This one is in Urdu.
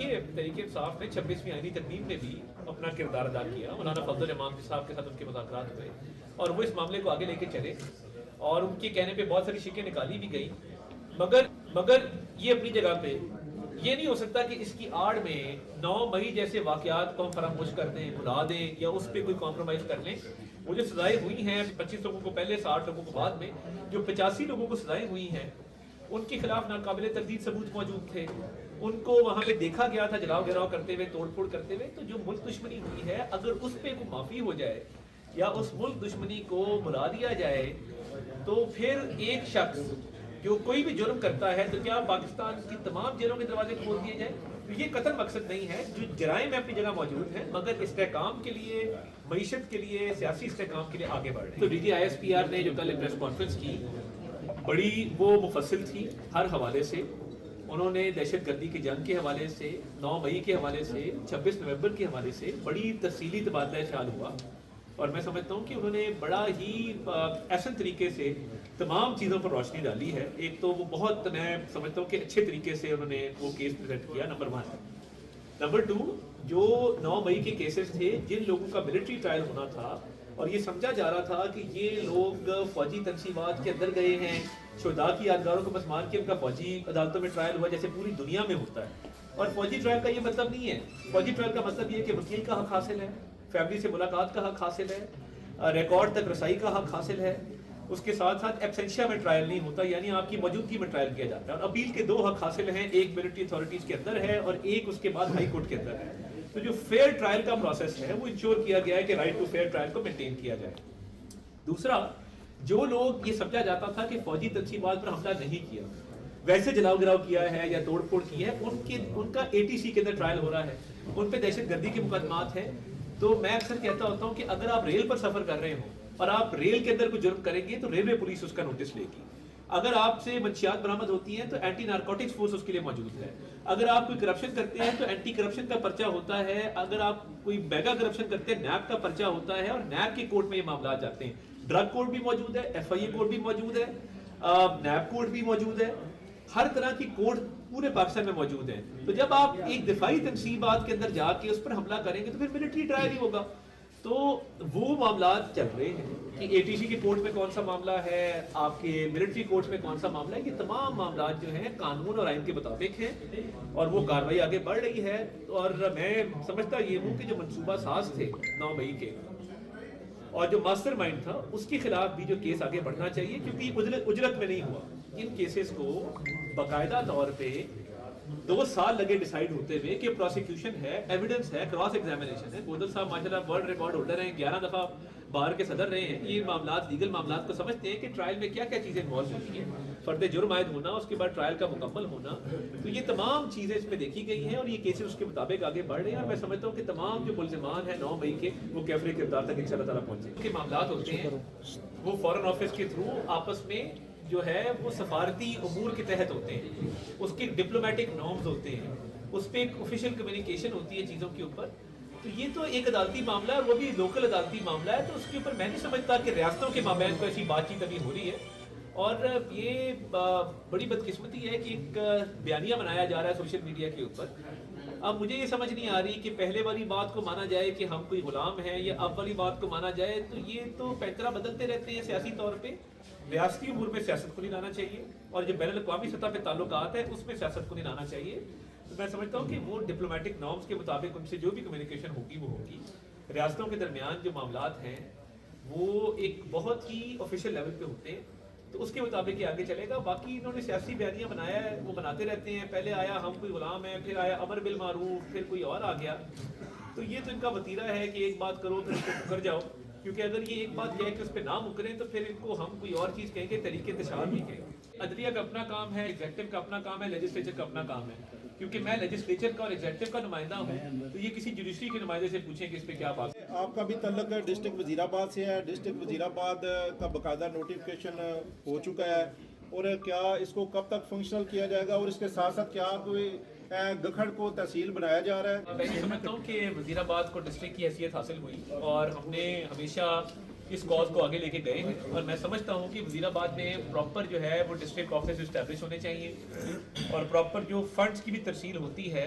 یہ تحریک انصاف نے 26ویں آئینی ترمیم میں بھی اپنا کردار ادا کیا. مولانا فضل الرحمان صاحب کے ساتھ ان کے مذاکرات ہوئے اور وہ اس معاملے کو آگے لے کے چلے اور ان کے کہنے پہ بہت ساری شکیں نکالی بھی گئی. مگر یہ اپنی جگہ پہ یہ نہیں ہو سکتا کہ اس کی آڑ میں 9 مئی جیسے واقعات کو ہم فراموش کر دیں, بھلا دیں یا اس پہ کوئی کمپرومائز کر لیں. وہ جو سزائیں ہوئی ہیں 25 لوگوں کو پہلے, 60 لوگوں کو بعد میں, جو 85 لوگوں کو سزائیں ہوئی ہیں ان کے خلاف ناقابل تردید ثبوت موجود تھے. ان کو وہاں پہ دیکھا گیا تھا جلاؤ گراؤ کرتے ہوئے, توڑ پھوڑ کرتے ہوئے. تو جو ملک دشمنی ہوئی ہے اگر اس پہ کوئی معافی ہو جائے یا اس ملک دشمنی کو بھلا دیا جائے تو پھر ایک شخص جو کوئی بھی جرم کرتا ہے تو کیا پاکستان کی تمام جیلوں کے دروازے کھول دیے جائیں؟ تو یہ قتل مقصد نہیں ہے. جو جرائم اپنی جگہ موجود ہیں مگر استحکام کے لیے, معیشت کے لیے, سیاسی استحکام کے لیے آگے بڑھ رہے ہیں. تو D G I S P R نے جو کل پریس کانفرنس کی بڑی وہ مفصل تھی ہر حوالے سے. انہوں نے دہشت گردی کی جنگ کے حوالے سے, 9 مئی کے حوالے سے, 26 نومبر کے حوالے سے بڑی تفصیلی تبادلہ خیال ہوا اور میں سمجھتا ہوں کہ انہوں نے بڑا ہی احسن طریقے سے تمام چیزوں پر روشنی ڈالی ہے. ایک تو وہ بہت, میں سمجھتا ہوں کہ اچھے طریقے سے انہوں نے وہ کیس پریزنٹ کیا, نمبر 1. نمبر 2, جو 9 مئی کے کیسز تھے جن لوگوں کا ملٹری ٹرائل ہونا تھا اور یہ سمجھا جا رہا تھا کہ یہ لوگ فوجی تنصیبات کے اندر گئے ہیں, شہداء کی یادگاروں کو مسمار کے ان کا فوجی عدالتوں میں ٹرائل ہوا جیسے پوری دنیا میں ہوتا ہے. اور فوجی ٹرائل کا یہ مطلب نہیں ہے. فوجی ٹرائل کا مطلب یہ ہے کہ وکیل کا حق حاصل ہے, فیملی سے ملاقات کا حق حاصل ہے, ریکارڈ تک رسائی کا حق حاصل ہے. اس کے ساتھ ساتھ ایبسنشیا میں ٹرائل نہیں ہوتا, یعنی آپ کی موجودگی میں ٹرائل کیا جاتا ہے. اور اپیل کے 2 حق حاصل ہیں, ایک ملٹری اتھارٹیز کے اندر ہے اور ایک اس کے بعد ہائی کورٹ کے اندر ہے. تو جو فیئر ٹرائل کا پروسیس ہے وہ انشور کیا گیا ہے کہ رائٹ ٹو فیئر ٹرائل کو مینٹین کیا جائے. دوسرا, جو لوگ یہ سمجھا جاتا تھا کہ فوجی تنصیبات پر حملہ نہیں کیا, ویسے جلاؤ گراؤ کیا ہے یا توڑ پھوڑ کی ہے, ان کا ATC کے اندر ٹرائل ہو رہا ہے, ان پہ دہشت گردی کے مقدمات ہیں. تو میں اکثر کہتا ہوتا ہوں کہ اگر آپ ریل پر سفر کر رہے ہوں اور آپ ریل کے اندر کوئی جرم کریں گے تو ریلوے پولیس اس کا نوٹس لے گی. اگر آپ سے منشیات برآمد ہوتی ہیں تو اینٹی نارکوٹکس فورس اس کے لیے موجود ہے. اگر آپ کوئی کرپشن کرتے ہیں تو اینٹی کرپشن کا پرچہ ہوتا ہے. اگر آپ کوئی میگا کرپشن کرتے ہیں نیب کا پرچہ ہوتا ہے اور نیب کی کورٹ میں یہ معاملات جاتے ہیں. ڈرگ کورٹ بھی موجود ہے, FIA کورٹ بھی موجود ہے, نیب کورٹ بھی موجود ہے, ہر طرح کی کورٹ پورے پاکستان میں موجود ہیں. تو جب آپ ایک دفاعی تنصیبات کے اندر جا کے اس پر حملہ کریں گے تو پھر ملٹری ٹرائل ہی ہوگا. تو وہ معاملات چل رہے ہیں کہ ATC کی کورٹ میں کون سا معاملہ ہے, آپ کے ملٹری کورٹ میں کون سا معاملہ ہے. یہ تمام معاملات جو ہیں قانون اور آئین کے مطابق ہیں اور وہ کارروائی آگے بڑھ رہی ہے. اور میں سمجھتا یہ ہوں کہ جو منصوبہ ساز تھے 9 مئی کے اور جو ماسٹر مائنڈ تھا اس کے خلاف بھی جو کیس آگے بڑھنا چاہیے, کیونکہ اجرت میں نہیں ہوا. ان کیسز کو باقاعدہ طور پہ 2 سال لگے ڈیسائیڈ ہوتے ہوئے کہ پروسیکیوشن ہے, ایویڈنس ہے, کراس ایگزامینیشن ہے. گودل صاحب ماشاءاللہ ورلڈ ریکارڈ ہولڈر ہیں, 11 دفعہ بار کے صدر رہے ہیں. یہ معاملات, لیگل معاملات کو سمجھتے ہیں کہ ٹرائل میں کیا کیا چیزیں انوالو ہوتی ہیں, فرد جرم عائد ہونا, اس کے بعد ٹرائل کا مکمل ہونا. تو یہ تمام چیزیں اس میں دیکھی گئی ہیں اور یہ کیسز اس کے مطابق آگے بڑھ رہے ہیں. اور میں سمجھتا ہوں کہ تمام جو ملزمان ہیں 9 مئی کے وہ کیفر کردار تک انشاءاللہ تعالیٰ پہنچیں. کہ معاملات ہوتے ہیں وہ فورن آفس کے تھرو آپس میں جو ہے وہ سفارتی امور کے تحت ہوتے ہیں, اس کے ڈپلومیٹک نارمز ہوتے ہیں, اس پہ ایک آفیشیل کمیونیکیشن ہوتی ہے چیزوں کے اوپر. تو یہ تو ایک عدالتی معاملہ ہے اور وہ بھی لوکل عدالتی معاملہ ہے. تو اس کے اوپر میں نہیں سمجھتا کہ ریاستوں کے مابین کو ایسی بات چیت ابھی ہو رہی ہے. اور یہ بڑی بدقسمتی ہے کہ ایک بیانیہ بنایا جا رہا ہے سوشل میڈیا کے اوپر. اب مجھے یہ سمجھ نہیں آ رہی کہ پہلے والی بات کو مانا جائے کہ ہم کوئی غلام ہیں یا اب والی بات کو مانا جائے. تو یہ تو پیترا بدلتے رہتے ہیں سیاسی طور پہ. ریاستی امور میں سیاست کو نہیں لانا چاہیے اور جو بین الاقوامی سطح پہ تعلقات ہیں اس میں سیاست کو نہیں لانا چاہیے. تو میں سمجھتا ہوں کہ وہ ڈپلومیٹک نارمز کے مطابق ان سے جو بھی کمیونیکیشن ہوگی وہ ہوگی. ریاستوں کے درمیان جو معاملات ہیں وہ ایک بہت ہی آفیشیل لیول پہ ہوتے ہیں, تو اس کے مطابق یہ آگے چلے گا. باقی انہوں نے سیاسی بیانیاں بنایا ہے, وہ بناتے رہتے ہیں. پہلے آیا ہم کوئی غلام ہیں, پھر آیا امر بالمعروف, پھر کوئی اور آ گیا. تو یہ تو ان کا وتیرہ ہے کہ ایک بات کرو پھر اس پہ مکر جاؤ, کیونکہ اگر یہ ایک بات کہے کہ اس پہ نہ مکریں تو پھر ان کو ہم کوئی اور چیز کہیں گے, طریقے انتشار نہیں کہیں گے. عدلیہ کا اپنا کام ہے, ایگزیکٹو کا اپنا کام ہے, لیجسلیچر کا اپنا کام ہے. کیونکہ میں لیجسلیچر کا اور ایگزیکٹو کا نمائندہ ہوں تو یہ کسی جوڈیشری کے نمائندے سے پوچھیں کہ اس پہ کیا بات ہے. آپ کا بھی تعلق ڈسٹرکٹ وزیر آباد سے ہے. ڈسٹرکٹ وزیر آباد کا باقاعدہ نوٹیفکیشن ہو چکا ہے, اور کیا اس کو کب تک فنکشنل کیا جائے گا, اور اس کے ساتھ ساتھ کیا کوئی گکھڑ کو تحصیل بنایا جا رہا ہے؟ میں یہ سمجھتا ہوں کہ وزیر آباد کو ڈسٹرکٹ کی حیثیت حاصل ہوئی اور ہم نے ہمیشہ اس کاز کو آگے لے کے گئے ہیں. اور میں سمجھتا ہوں کہ وزیر آباد میں پراپر جو ہے وہ ڈسٹرکٹ آفس اسٹیبلش ہونے چاہیے اور پراپر جو فنڈز کی بھی ترسیل ہوتی ہے